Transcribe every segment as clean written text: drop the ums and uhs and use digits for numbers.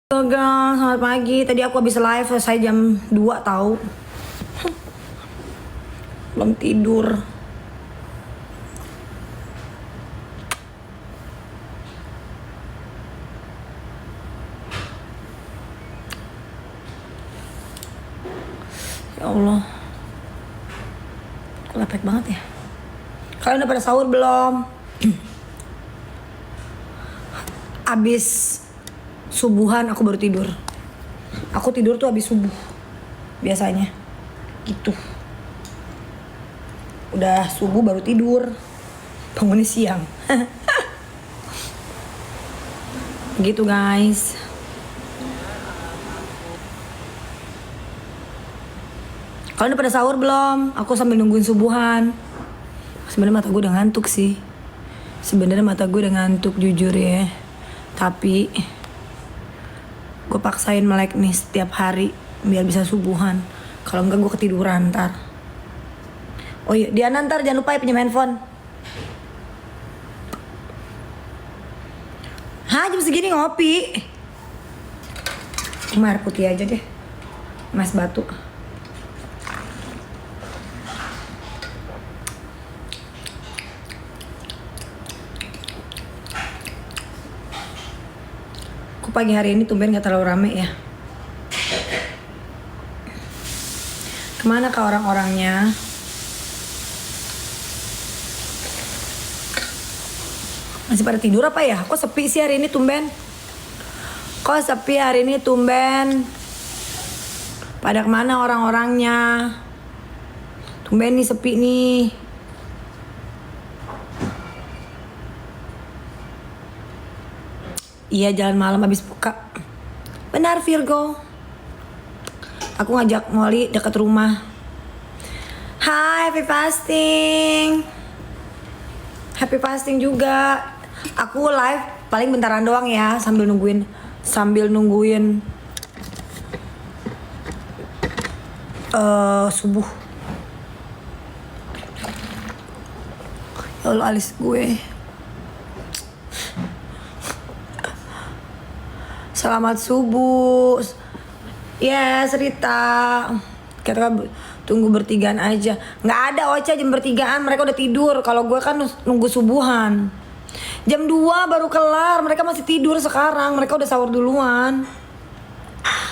Halo guys, selamat pagi. Tadi aku habis live selesai jam 2 tahu. Belum tidur. Ya Allah. Kok lepek banget ya. Kalian udah pada sahur belum? Abis subuhan aku baru tidur. Aku tidur tuh habis subuh biasanya gitu. Udah subuh baru tidur, bangunnya siang. Gitu guys. Kalian udah pada sahur belum? Aku sambil nungguin subuhan. Sebenarnya mata gue udah ngantuk sih. Sebenarnya mata gue udah ngantuk jujur ya. Tapi gue paksain melek nih setiap hari biar bisa subuhan. Kalau enggak gue ketiduran ntar. Oh iya, Diana ntar jangan lupa ya pinjam handphone. Hah, jam segini ngopi? Cuma air putih aja deh. Mas batu. Pagi hari ini tumben gak terlalu rame ya. Kemana kah orang-orangnya? Masih pada tidur apa ya? Kok sepi sih hari ini tumben? Kok sepi hari ini tumben? Pada kemana orang-orangnya? Tumben nih sepi nih. Iya, jalan malam habis buka. Benar Virgo. Aku ngajak Molly dekat rumah. Hai, happy fasting. Happy fasting juga. Aku live paling bentaran doang ya, sambil nungguin subuh. Ya Allah, alis gue. Selamat subuh. Ya, Rita. Kita tunggu bertigaan aja. Nggak ada Ocha jam bertigaan, mereka udah tidur. Kalau gue kan nunggu subuhan. Jam 2 baru kelar, mereka masih tidur sekarang. Mereka udah sahur duluan.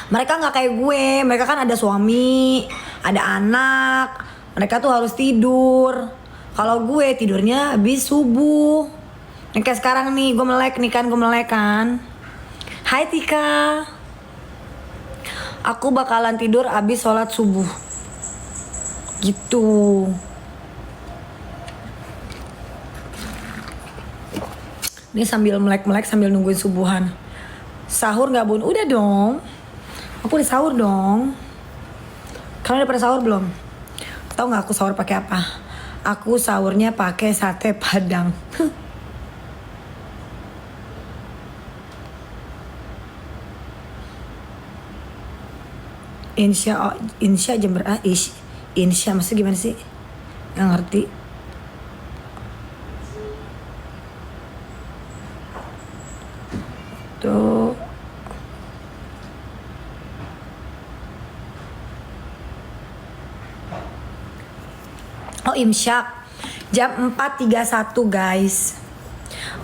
Mereka nggak kayak gue, mereka kan ada suami, ada anak. Mereka tuh harus tidur. Kalau gue tidurnya habis subuh. Kayak sekarang nih, gue melek kan. Hai Tika. Aku bakalan tidur abis sholat subuh. Gitu. Ini sambil melek-melek sambil nungguin subuhan. Sahur gak Bun? Udah dong. Aku udah sahur dong. Kalian udah pada sahur belum? Tahu gak aku sahur pakai apa? Aku sahurnya pakai sate padang. Insya jam berapa? Insya maksudnya gimana sih? Nggak ngerti. Tuh. Oh, imsyak jam 4.31 guys.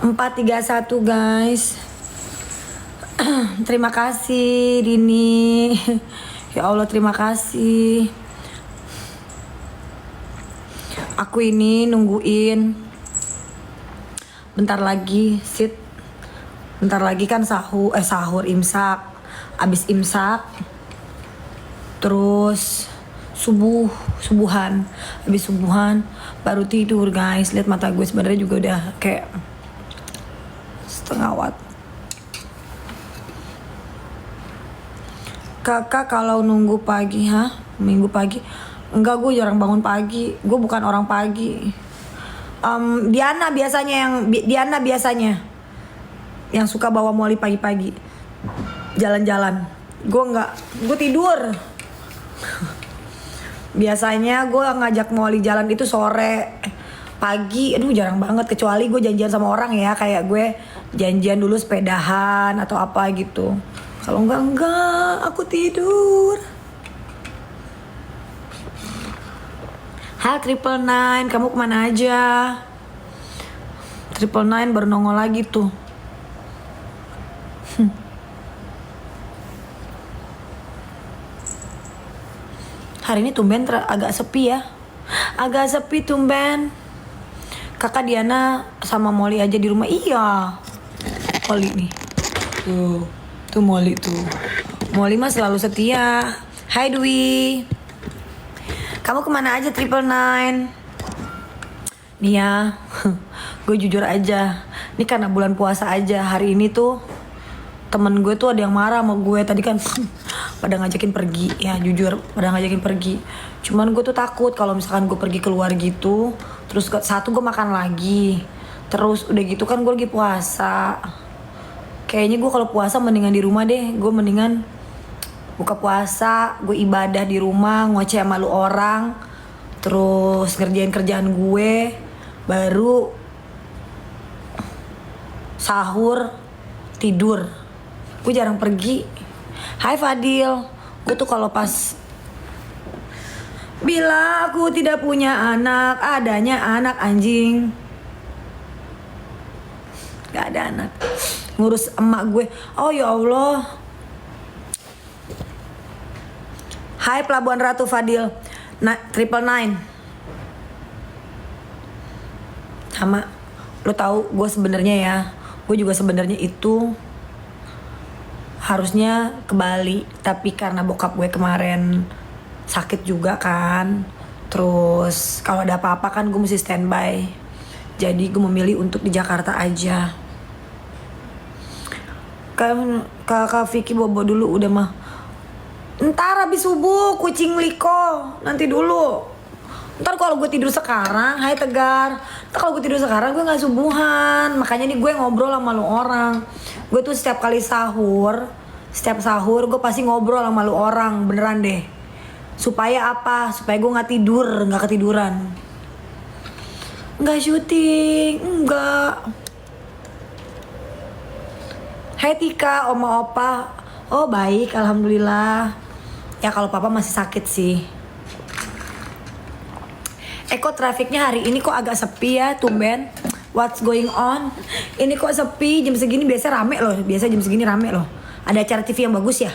4.31 guys. Terima kasih Dini. Ya Allah, terima kasih. Aku ini nungguin. Bentar lagi bentar lagi kan sahur imsak. Abis imsak terus subuhan. Abis subuhan baru tidur guys. Lihat mata gue sebenarnya juga udah kayak setengah watt. Kakak kalau nunggu pagi, minggu pagi? Enggak, gue jarang bangun pagi. Gue bukan orang pagi. Diana biasanya yang suka bawa Molly pagi-pagi jalan-jalan. Gue enggak, gue tidur. Biasanya gue ngajak Molly jalan itu sore, pagi. Aduh, jarang banget, kecuali gue janjian sama orang ya, kayak gue janjian dulu sepedahan atau apa gitu. Kalau enggak, aku tidur. Hai Triple Nine, kamu kemana aja? Triple Nine baru nongol lagi tuh. Hari ini tumben agak sepi ya. Agak sepi tumben. Kakak Diana sama Molly aja di rumah. Iya, Molly nih. Tuh Molly tuh. Molly mah selalu setia. Hai Dwi. Kamu kemana aja Triple Nine? Nih ya, gue jujur aja. Ini karena bulan puasa aja. Hari ini tuh temen gue tuh ada yang marah sama gue. Tadi kan pada ngajakin pergi. Ya jujur, pada ngajakin pergi. Cuman gue tuh takut kalau misalkan gue pergi keluar gitu. Terus satu gue makan lagi. Terus udah gitu kan gue lagi puasa. Kayaknya gue kalau puasa mendingan di rumah deh. Gue mendingan buka puasa, gue ibadah di rumah, ngoceh sama lu orang, terus ngerjain kerjaan gue, baru sahur, tidur. Gue jarang pergi. Hai Fadil, gue tuh kalau pas bila aku tidak punya anak, adanya anak anjing. Gak ada anak. Ngurus emak gue. Oh ya Allah. Hai Pelabuhan Ratu Fadil. Triple Nine. Sama, lo tahu gue sebenarnya ya, gue juga sebenarnya itu harusnya ke Bali, tapi karena bokap gue kemarin sakit juga kan. Terus kalau ada apa-apa kan gue mesti standby. Jadi gue memilih untuk di Jakarta aja. Kakak Vicky bobo dulu udah mah. Ntar habis subuh kucing liko. Nanti dulu. Ntar kalau gue tidur sekarang, hai Tegar. Ntar kalau gue tidur sekarang gue gak subuhan. Makanya nih gue ngobrol sama lu orang. Gue tuh setiap kali sahur, setiap sahur gue pasti ngobrol sama lu orang. Beneran deh. Supaya apa? Supaya gue gak tidur, gak ketiduran. Gak syuting, enggak. Hai Tika, Oma Opa. Oh baik, alhamdulillah. Ya kalau papa masih sakit sih. Kok trafiknya hari ini kok agak sepi ya, tumben. What's going on? Ini kok sepi, jam segini biasa rame loh. Biasa jam segini rame loh. Ada acara TV yang bagus ya?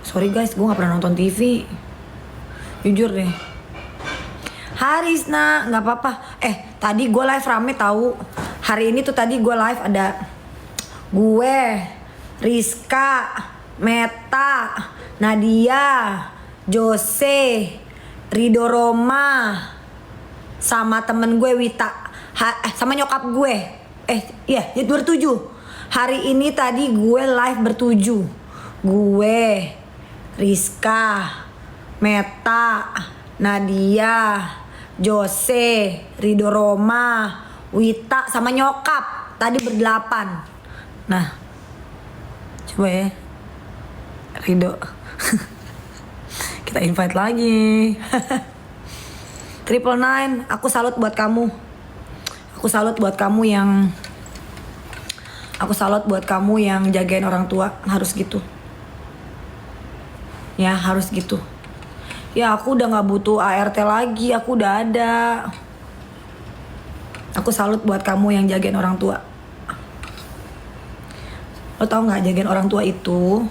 Sorry guys, gue gak pernah nonton TV. Jujur deh. Harisna, gak apa-apa. Tadi gue live rame tahu. Hari ini tuh tadi gue live ada gue, Rizka, Meta, Nadia, Jose, Rido Roma, sama temen gue Wita, sama nyokap gue. Iya, bertujuh. Hari ini tadi gue live bertujuh. Gue, Rizka, Meta, Nadia, Jose, Rido Roma, Wita, sama nyokap. Tadi berdelapan. Nah, coba ya, Rido. Kita invite lagi. Triple Nine, aku salut buat kamu. Aku salut buat kamu yang jagain orang tua. Harus gitu. Ya, harus gitu. Ya, aku udah gak butuh ART lagi. Aku udah ada. Aku salut buat kamu yang jagain orang tua. Lo tau gak, jagain orang tua itu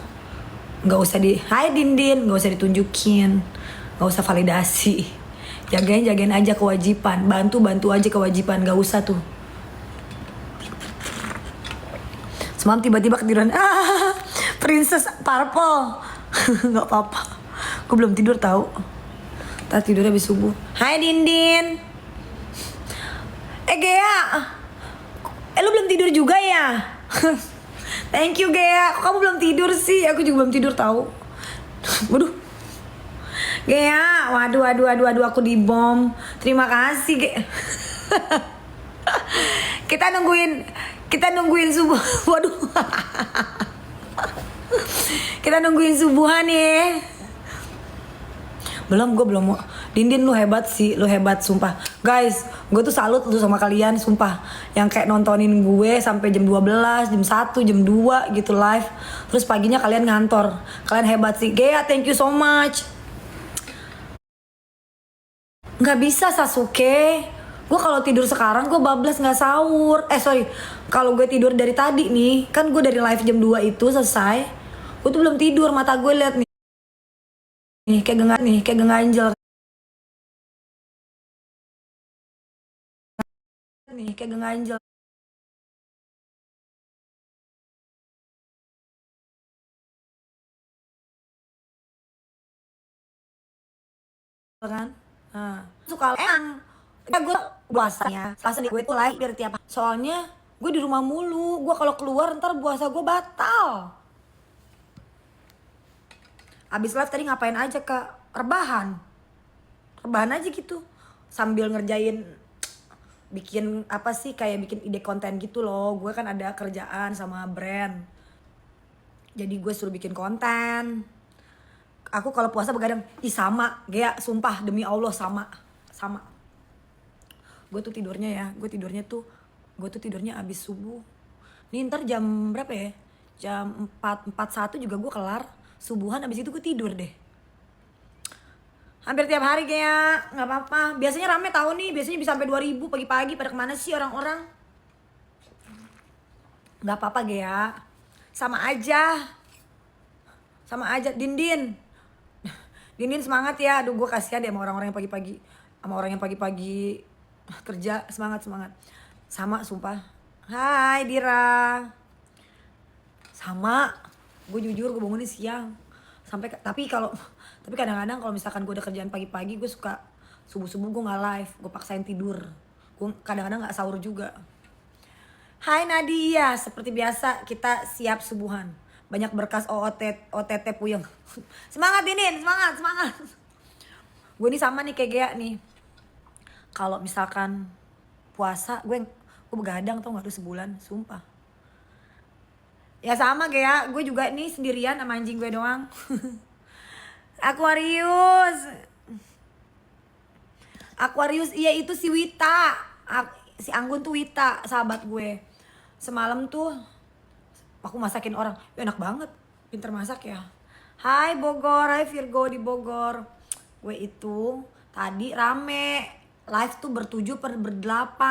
gak usah hai Dindin, gak usah ditunjukin, gak usah validasi. Jagain aja kewajiban. Bantu aja kewajiban, gak usah tuh. Semalam tiba-tiba ketiduran, Princess Purple. Gak apa-apa, gue belum tidur tau. Ntar tidurnya habis subuh. Hai Dindin. Gea, lu belum tidur juga ya? Thank you Gea. Kok kamu belum tidur sih? Aku juga belum tidur tahu. Waduh. Gea, waduh aku dibom. Terima kasih Gea. Kita nungguin subuh. Waduh. Kita nungguin subuhan ya. Gue belum mau. Dindin lu hebat sih, lu hebat sumpah. Guys, gue tuh salut lu sama kalian sumpah. Yang kayak nontonin gue sampai jam 12, jam 1, jam 2 gitu live. Terus paginya kalian ngantor. Kalian hebat sih. Gea, thank you so much. Nggak bisa Sasuke. Gue kalau tidur sekarang gue bablas nggak sahur. Sorry, kalau gue tidur dari tadi nih, kan gue dari live jam 2 itu selesai. Gue tuh belum tidur, mata gue liat nih. Nih, kayak ganjel. Nih, kayak ganjel kan. Nah, suka emang ya gue puasanya selasa nih gue tuh live biar tiap, soalnya gue di rumah mulu, gue kalau keluar ntar puasa gue batal. Abis live tadi ngapain aja kak? Rebahan aja gitu sambil ngerjain, bikin apa sih, kayak bikin ide konten gitu loh. Gue kan ada kerjaan sama brand, jadi gue suruh bikin konten. Aku kalau puasa begadang, sama Gea, sumpah demi Allah sama. Gue tuh tidurnya ya, gue tuh tidurnya abis subuh. Nih ntar jam berapa ya? Jam 4, 4:01 juga gue kelar subuhan, abis itu gue tidur deh. Hampir tiap hari kayak, nggak apa-apa. Biasanya rame tahu nih, biasanya bisa sampai 2000 pagi-pagi. Pada kemana sih orang-orang? Nggak apa-apa Gea, sama aja. Dindin. Dindin semangat ya. Aduh gue kasihan deh sama orang-orang yang pagi-pagi, sama orang yang pagi-pagi kerja. Semangat. Sama sumpah. Hai Dira. Sama. Gue jujur gue bangunnya siang. Tapi kadang-kadang kalau misalkan gue udah kerjaan pagi-pagi, gue suka subuh-subuh gue nggak live, gue paksain tidur. Gue kadang-kadang nggak sahur juga. Hai Nadia, seperti biasa kita siap subuhan. Banyak berkas OTT puyeng. Semangat Dinin, semangat. Gue nih sama nih kayak Gea nih. Kalau misalkan puasa, gue begadang tau gak tuh sebulan, sumpah. Ya sama Gea, gue juga nih sendirian sama anjing gue doang. Aquarius, iya itu si Wita. Si Anggun tuh Wita, sahabat gue. Semalam tuh aku masakin orang, enak banget, pinter masak ya. Hai Bogor, hai Virgo di Bogor. Gue itu tadi rame, live tuh ber-7/8.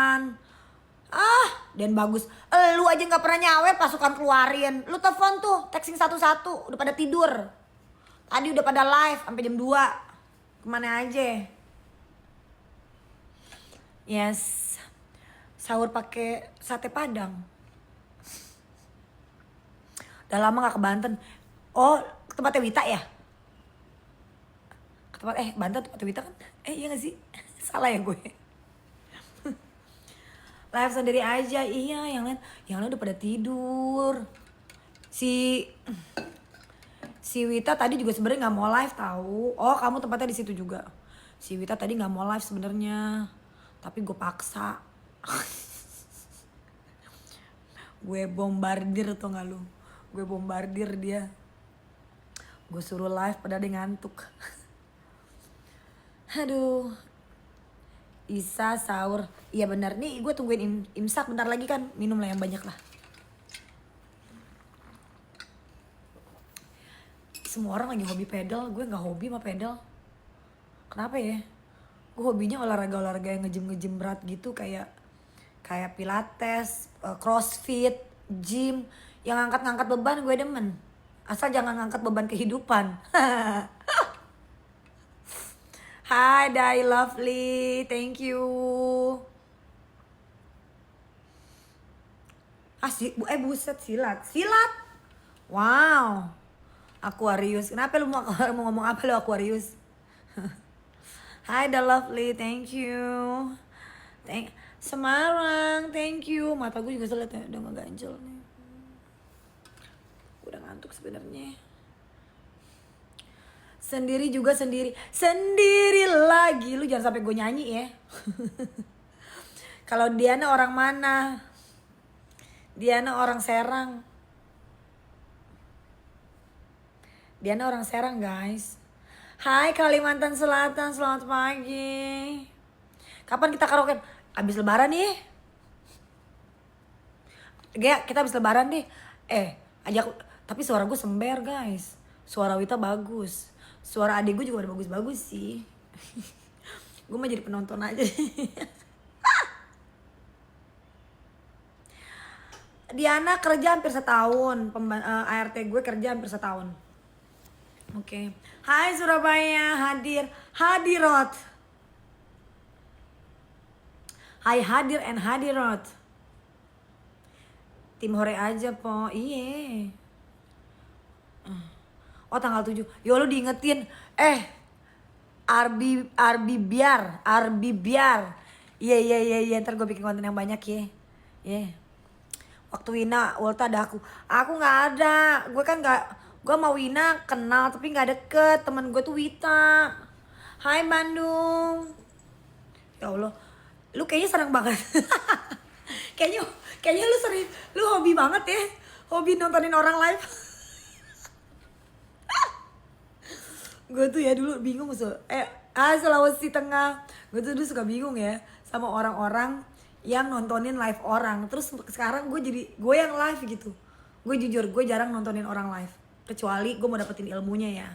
Dan bagus. Lu aja nggak pernah nyawe pasukan keluarin. Lu telepon tuh, texting satu-satu, udah pada tidur. Tadi udah pada live sampai jam 2. Kemana aja? Yes. Sahur pakai sate Padang. Udah lama gak ke Banten. Oh, tempatnya Wita ya? Banten tempatnya Wita kan? Iya gak sih? Salah ya gue. Live sendiri aja. Iya, yang lain udah pada tidur. Si Wita tadi juga sebenarnya nggak mau live tahu. Oh, kamu tempatnya di situ juga. Si Wita tadi nggak mau live sebenarnya, tapi gue paksa. Gue bombardir tuh nggak lu? Gue bombardir dia. Gue suruh live padahal dia ngantuk. Aduh. Isa sahur. Iya benar nih, gue tungguin imsak bentar lagi kan. Minum lah yang banyak lah. Semua orang lagi hobi pedal, gue nggak hobi sama pedal. Kenapa ya? Gue hobinya olahraga yang ngejem berat gitu, kayak pilates, crossfit, gym, yang ngangkat beban gue demen. Asal jangan ngangkat beban kehidupan. Hai Dai Lovely, thank you. Buset, silat. Wow. Aquarius. Kenapa lu mau ngomong apa lu Aquarius? Hai The Lovely, thank you. Semarang, thank you. Mata gue juga selet ya, udah ngeganjel nih. Gue udah ngantuk sebenarnya. Sendiri lagi. Lu jangan sampai gue nyanyi ya. Kalau Diana orang mana? Diana orang Serang guys. Hai Kalimantan Selatan, selamat pagi. Kapan kita karaoke? Abis lebaran nih. Gak, kita abis lebaran deh. Ajak. Tapi suara gue sember guys. Suara Wita bagus. Suara adik gue juga udah bagus-bagus sih. Gue mah jadi penonton aja. Diana kerja hampir setahun. ART gue kerja hampir setahun. Oke. Hai Surabaya, hadirot. Hai hadir and hadirot. Tim hore aja po. Iye. Oh tanggal 7. Yo lu diingetin. Arbi biar. Iya. Ntar gue bikin konten yang banyak ya. Iya. Waktu Wina, Walta ada aku. Aku nggak ada. Gue kan nggak. Gue sama Wina kenal tapi nggak deket. Temen gue tuh Wita. Hai Bandung. Ya Allah. Lu kayaknya seneng banget. kayaknya lu sering. Lu hobi banget ya. Hobi nontonin orang live. Gue tuh ya dulu bingung Sulawesi Tengah. Gue tuh dulu suka bingung ya sama orang-orang yang nontonin live orang. Terus sekarang gue yang live gitu. Gue jujur gue jarang nontonin orang live. Kecuali gue mau dapetin ilmunya ya.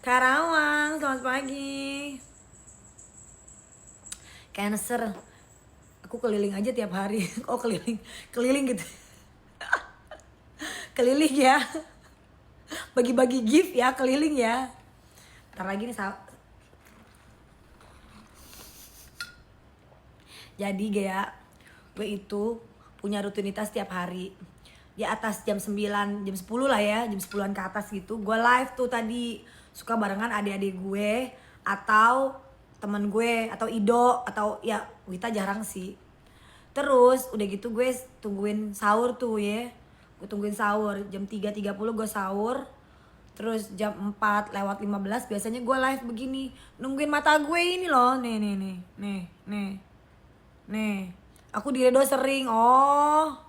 Karawang, selamat pagi. Cancer. Aku keliling aja tiap hari. Oh keliling gitu. Keliling ya. Bagi-bagi gift ya, keliling ya. Ntar lagi nih jadi gaya gue itu punya rutinitas tiap hari. Di atas jam 9, jam 10 lah ya, jam 10-an ke atas gitu. Gue live tuh tadi suka barengan adik-adik gue atau temen gue atau Ido atau ya Wita jarang sih. Terus udah gitu gue tungguin sahur tuh ya. Gue tungguin sahur jam 3.30 gue sahur. Terus jam 4 lewat 15 biasanya gue live begini. Nungguin mata gue ini loh. Nih. Aku di Rido sering. Oh.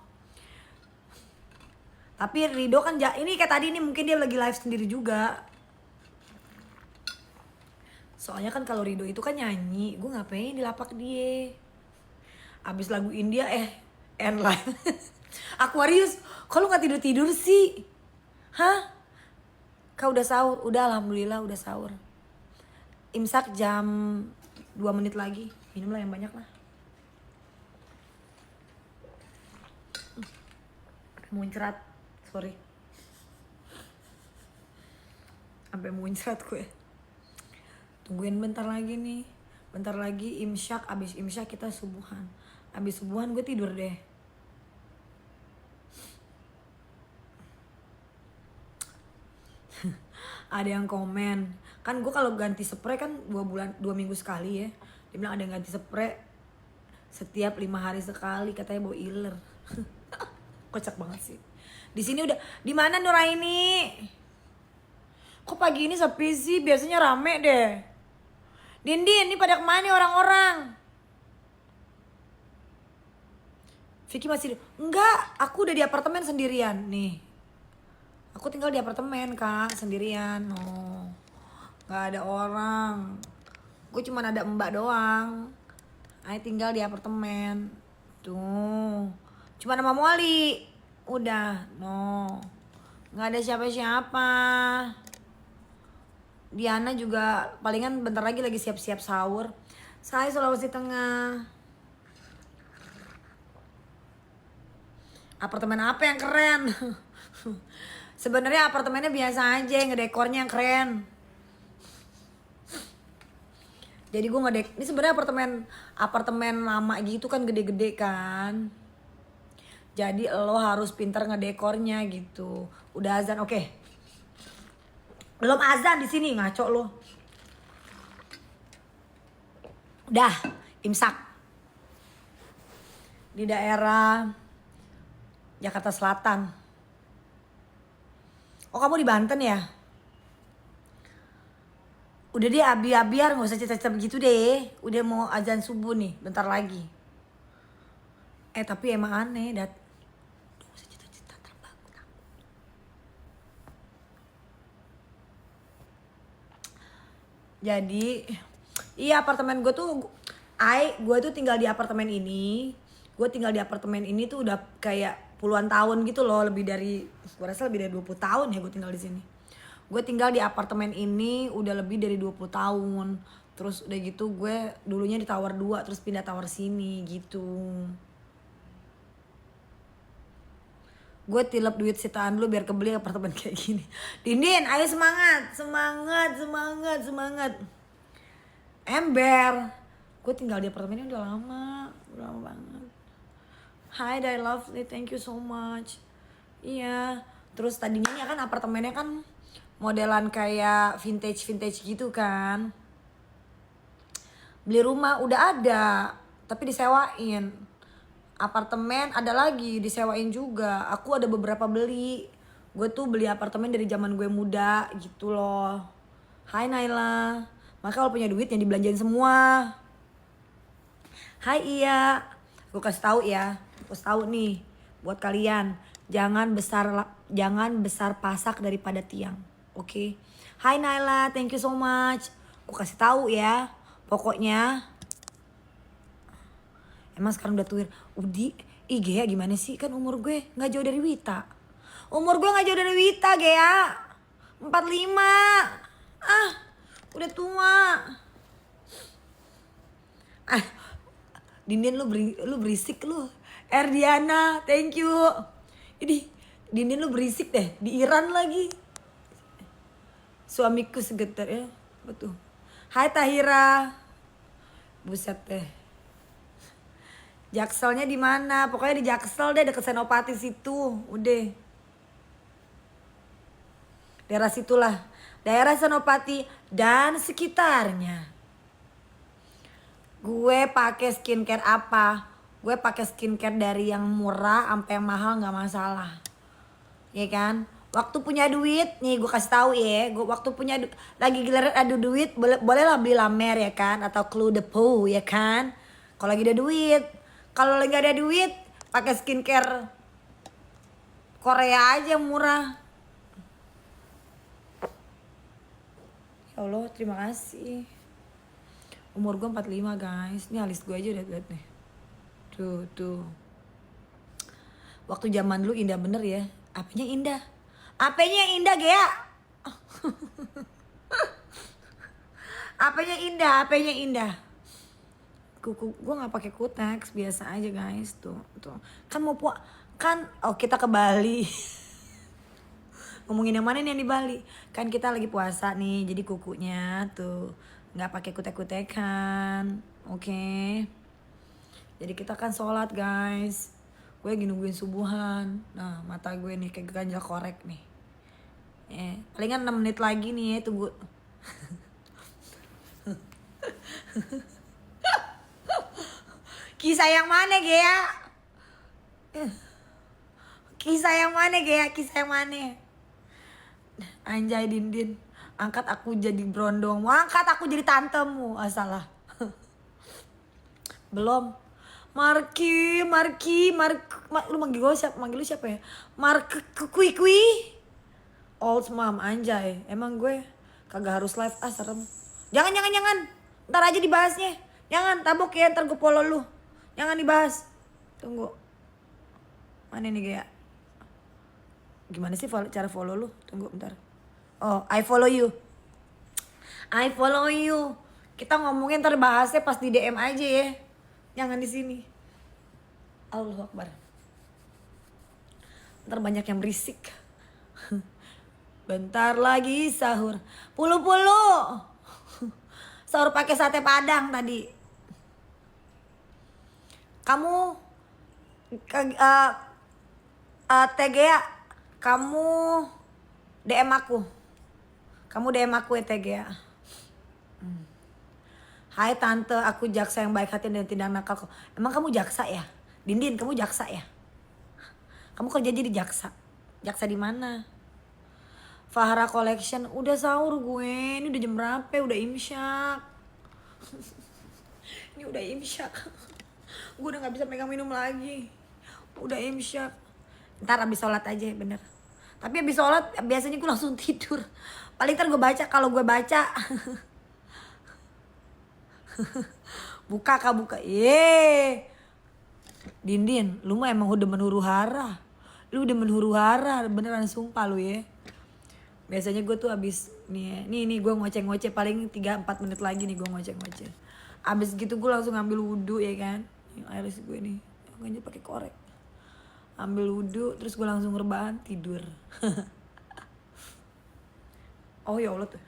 Tapi Rido kan ini kayak tadi nih mungkin dia lagi live sendiri juga. Soalnya kan kalau Rido itu kan nyanyi. Gue ngapain di lapak dia. Abis lagu India end live. Aquarius, kok lu gak tidur-tidur sih? Hah? Kau udah sahur? Udah alhamdulillah udah sahur. Imsak jam 2 menit lagi. Minumlah yang banyak lah. Muncrat. Sorry. Sampai muncrat gue. Tungguin bentar lagi nih. Bentar lagi imsyak. Abis imsyak kita subuhan. Abis subuhan gue tidur deh. Ada yang komen kan gue kalau ganti spray kan 2 minggu sekali ya. Dia bilang ada yang ganti spray setiap 5 hari sekali katanya bau iler. Kocak banget sih. Di sini udah di mana Nuraini? Kok pagi ini sepi sih? Biasanya rame deh. Din ini pada kemana orang-orang? Vicky masih enggak, aku udah di apartemen sendirian nih. Aku tinggal di apartemen kak, sendirian. Oh, gak ada orang. Gue cuma ada mbak doang. Ayo tinggal di apartemen. Tuh, cuma nama Muali. Udah, no. Gak ada siapa-siapa. Diana juga palingan bentar lagi siap-siap sahur. Saya Sulawesi Tengah. Apartemen apa yang keren? Sebenarnya apartemennya biasa aja, ngedekornya yang keren. Jadi gue ini sebenarnya apartemen lama gitu kan gede-gede kan. Jadi lo harus pintar ngedekornya gitu. Udah azan, oke. Belum azan di sini ngaco lo. Udah imsak. Di daerah Jakarta Selatan. Oh kamu di Banten ya? Udah deh biar gak usah cerita-cerita begitu deh. Udah mau azan subuh nih bentar lagi. Tapi emang aneh Udah gak usah cerita-cerita terbang. Jadi iya apartemen gue tuh gue tuh tinggal di apartemen ini. Gue tinggal di apartemen ini tuh udah kayak puluhan tahun gitu loh, gue rasa lebih dari 20 tahun ya gue tinggal di sini. Gue tinggal di apartemen ini udah lebih dari 20 tahun. Terus udah gitu gue dulunya di tower 2 terus pindah tower sini gitu. Gue tilep duit sitaan dulu biar kebeli apartemen kayak gini. Dindin, ayo semangat, semangat, semangat, semangat. Ember, gue tinggal di apartemen ini udah lama banget. Hi, I love you, thank you so much. Iya, terus tadinya kan apartemennya kan modelan kayak vintage gitu kan. Beli rumah udah ada, tapi disewain. Apartemen ada lagi disewain juga. Aku ada beberapa beli. Gue tuh beli apartemen dari zaman gue muda gitu loh. Hai Naila. Maka kalau punya duit yang dibelanjain semua. Hai Iya. Gue kasih tahu ya. Gue kasih tahu nih buat kalian. Jangan besar pasak daripada tiang. Oke. Hai Naila, thank you so much. Gue kasih tahu ya. Pokoknya emang sekarang udah tuir. Udi, Gea gimana sih? Kan umur gue gak jauh dari Wita. Umur gue gak jauh dari Wita, Gea. 45. Ah, udah tua. Ah, Dindin lu berisik lu. Erdiana, thank you. Ini Dindin lu berisik deh. Di Iran lagi. Suamiku segetar ya. Betul. Hai Tahira. Buset deh. Jakselnya di mana? Pokoknya di Jaksel deh, deket Senopati situ. Udah. Daerah situlah. Daerah Senopati dan sekitarnya. Gue pakai skincare apa? Gue pakai skincare dari yang murah sampai yang mahal nggak masalah. Ya kan? Waktu punya duit, nih gue kasih tahu ya. Gue waktu punya lagi giliran adu duit, bolehlah beli La Mer ya kan, atau Clos de Peau ya kan. Kalau lagi ada duit. Kalau lagi gak ada duit, pakai skincare Korea aja murah. Ya Allah, terima kasih. Umur gue 45 guys. Ini alis gue aja udah liat nih. Tuh. Waktu zaman dulu indah bener ya. Apanya indah? Apanya yang indah, Gea? Apanya indah? Kuku gue nggak pakai kutex, biasa aja guys. Tuh kan kita ke Bali. Ngomongin yang mana nih yang di Bali? Kan kita lagi puasa nih, jadi kukunya tuh nggak pakai kutek-kutekan. Oke. Jadi kita kan sholat guys. Gue lagi nungguin subuhan. Nah mata gue nih kayak ganjal korek nih. Palingan 6 menit lagi nih, tunggu. Kisah yang mana Gea? Kisah yang mana? Anjay Dindin, angkat aku jadi brondong, angkat aku jadi tantemu. Salah. Belum. Marki, lu manggil lu siapa ya? Kui. Old mom, anjay. Emang gue kagak harus live, serem. Jangan. Ntar aja dibahasnya. Jangan, tabok ya, ntar gue follow lu. Jangan dibahas. Tunggu. Mana nih Gea? Gimana sih cara follow lu? Tunggu bentar. Oh, I follow you. Kita ngomongin ntar bahasnya pas di DM aja ya. Jangan di sini. Allahu Akbar. Ntar banyak yang berisik. Bentar lagi sahur. Pulu. Sahur pakai sate Padang tadi. Kamu Tegea, kamu DM aku. Ya Tegea. Hai tante, aku jaksa yang baik hati dan tidak nakal kok. Emang kamu jaksa ya? Dindin, kamu jaksa ya? Kamu kerja jadi jaksa. Jaksa di mana? Fahra Collection, udah sahur gue. Ini udah jam berapa? Udah imsyak. Ini udah imsyak. Gue udah gak bisa pegang minum lagi. Udah imsyak. Ntar abis sholat aja bener. Tapi abis sholat biasanya gue langsung tidur. Paling ntar gue baca. Kalau gue baca Buka kak buka. Dindin, lu mah emang udah menhuru hara. Lu udah menhuru hara, beneran sumpah lu ya. Biasanya gue tuh abis nih gue ngoceh-ngoceh paling 3-4 menit lagi nih gue ngoceh-ngoceh. Abis gitu gue langsung ngambil wudhu ya kan. Yang iris gue nih, gue pakai korek. Ambil wudhu, terus gue langsung rebahan tidur. Oh ya Allah tuh.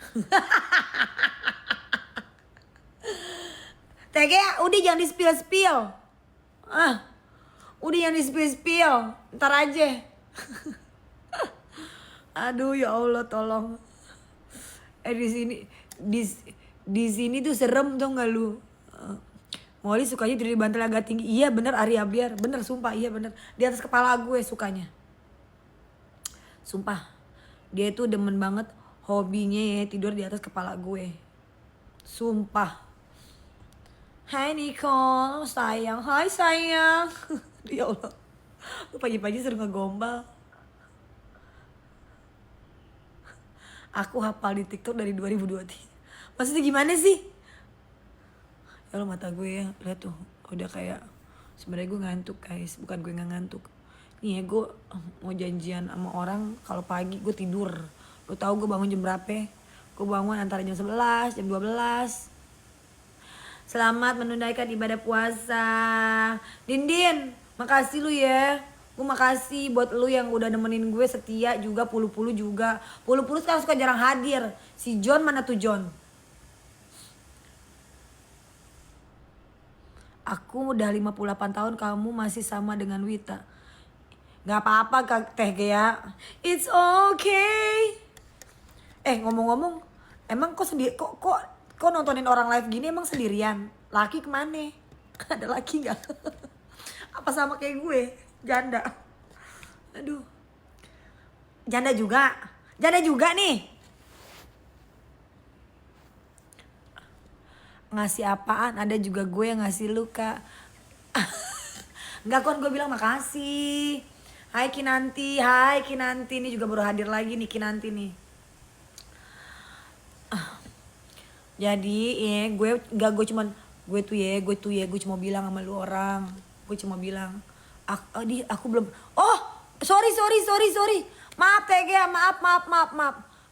Tega, udah jangan di-spill. Udah jangan di-spill. Ntar aja. Aduh ya Allah tolong. Di sini tuh serem tuh nggak lu? Molly sukanya tidur di bantal agak tinggi. Iya bener Arya Biar, bener sumpah iya bener. Di atas kepala gue sukanya. Sumpah. Dia tuh demen banget hobinya ya tidur di atas kepala gue. Sumpah. Hai Nicole, sayang. Hai sayang. Ya Allah. Lu pagi-pagi sering ngegombal. Aku hafal di TikTok dari 2023. Maksudnya gimana sih? Ya Allah mata gue ya, lihat tuh udah kayak sebenarnya gue ngantuk guys, bukan gue nggak ngantuk. Nih ya gue mau janjian sama orang kalau pagi gue tidur. Lo tau gue bangun jam berapa? Gue bangun antara jam 11, jam 12. Selamat menunaikan ibadah puasa. Dindin, makasih lu ya. Gue makasih buat lu yang udah nemenin gue setia juga, Pulu-Pulu juga. Pulu-Pulu sekarang suka jarang hadir. Si John mana tuh John? Aku udah 58 tahun, kamu masih sama dengan Wita. Gak apa-apa Kak Teh Gea. It's okay. Ngomong-ngomong, emang kok kok nontonin orang live gini emang sendirian? Laki kemana? Ada laki gak? Apa sama kayak gue? Janda. Aduh. Janda juga. Janda juga nih. Ngasih apaan? Ada juga gue yang ngasih lu Kak. Enggak kon, gue bilang makasih. Hai Kinanti, hai Kinanti. Ini juga baru hadir lagi nih Kinanti nih. Jadi gue cuma bilang sama lu orang. Gue cuma bilang aku belum. Oh sorry. Maaf Tega, maaf.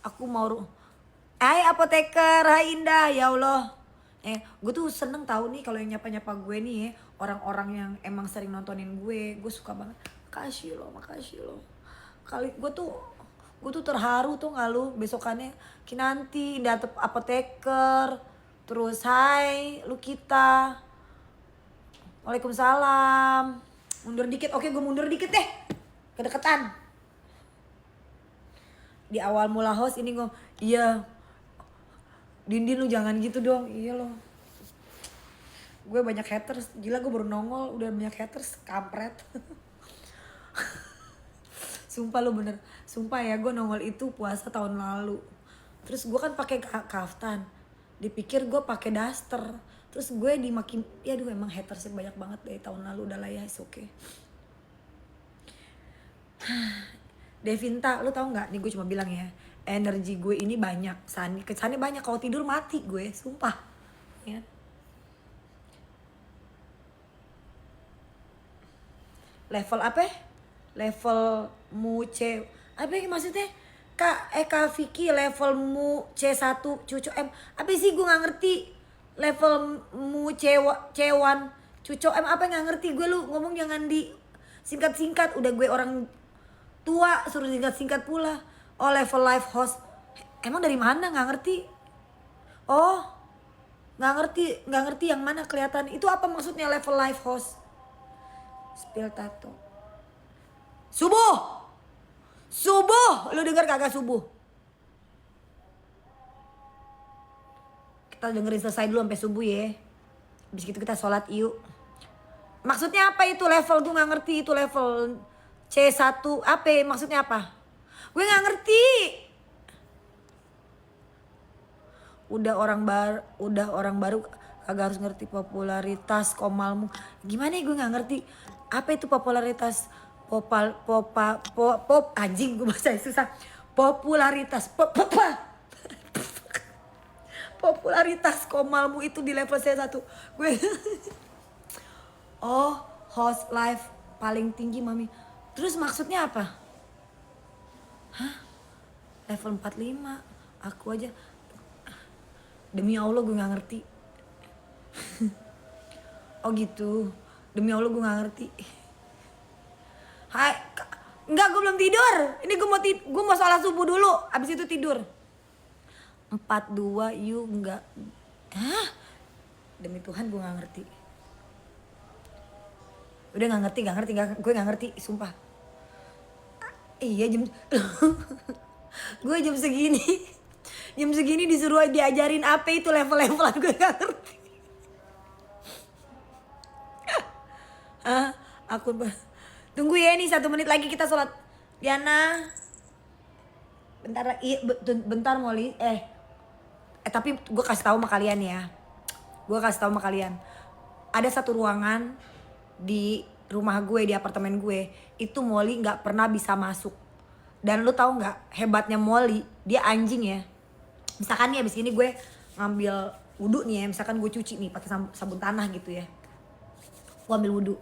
Aku mau. Hai apoteker, hai Indah, ya Allah. Gue tuh seneng tahu nih kalau yang nyapa gue nih ya, orang-orang yang emang sering nontonin gue suka banget. Makasih loh. Kali gue tuh terharu tuh nggak lu, besokannya Kinanti, Indah apoteker, terus hai lu kita, Waalaikumsalam. Mundur dikit, oke gue mundur dikit deh, kedekatan. Di awal mula host ini gue, iya. Dindin lu jangan gitu dong. Iya loh. Gue banyak haters. Gila gue baru nongol udah banyak haters. Kampret. Sumpah lu bener. Sumpah ya gue nongol itu puasa tahun lalu. Terus gue kan pakai kaftan. Dipikir gue pakai daster. Terus gue dimakin. Ya aduh emang hatersnya banyak banget dari tahun lalu. Udah lah ya it's okay. Devinta lu tau gak? Nih gue cuma bilang ya. Energi gue ini banyak, kesannya banyak, kalau tidur mati gue, sumpah. Ya. Level apa? Level mu C, apa maksudnya? Kak Vicky level mu C1 cucu M. Apa sih gue nggak ngerti. Level mu C1 cucu M apa nggak ngerti gue, lu ngomong jangan di singkat-singkat. Udah gue orang tua suruh singkat-singkat pula. Oh level live host. Emang dari mana gak ngerti? Oh gak ngerti yang mana kelihatan. Itu apa maksudnya level live host? Spill tato. Subuh. Lu denger kagak subuh? Kita dengerin selesai dulu sampai subuh ya. Habis itu kita sholat yuk. Maksudnya apa itu level? Gue gak ngerti itu level C1. Apa maksudnya apa? Gue gak ngerti. Udah orang baru kagak harus ngerti popularitas komalmu. Gimana ya gue gak ngerti. Apa itu popularitas anjing gue bahasa susah. Popularitas Popularitas Komalmu itu di level saya 1. Gue oh, host live paling tinggi Mami. Terus maksudnya apa? Hah? Level 45. Aku aja. Demi Allah gue gak ngerti. Oh gitu. Demi Allah gue gak ngerti. Hai, enggak, gue belum tidur. Ini gue mau sholat subuh dulu. Abis itu tidur. 42 you enggak. Hah? Demi Tuhan gue gak ngerti. Udah gak ngerti. Gue gak ngerti, sumpah. Iya jam gue jam segini disuruh diajarin apa itu level-levelan, gue gak ngerti. Aku tunggu ya, nih 1 menit lagi kita sholat. Diana bentar Molly. Tapi gue kasih tahu sama kalian ya. Ada satu ruangan di rumah gue, di apartemen gue, itu Molly nggak pernah bisa masuk. Dan lu tahu nggak hebatnya Molly? Dia anjing ya. Misalkan nih abis ini gue ngambil wudhu nih ya, misalkan gue cuci nih pakai sabun tanah gitu ya. Gue ambil wudhu.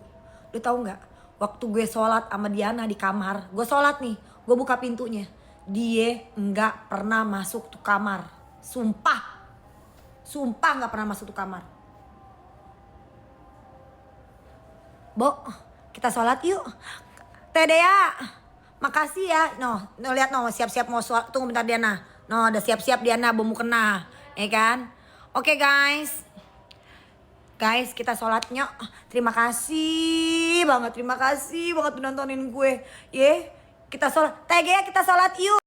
Lu tahu nggak? Waktu gue sholat sama Diana di kamar, gue sholat nih, gue buka pintunya, dia nggak pernah masuk tuh kamar. Sumpah nggak pernah masuk tuh kamar. Bo, kita sholat yuk. Teh Dea, makasih ya. Lihat siap-siap mau sholat. Tunggu bentar Diana. Udah siap-siap Diana, mau kena, ya kan? Oke guys, kita sholat nyok. Terima kasih banget udah nontonin gue. Kita sholat. Teh Dea, kita sholat yuk.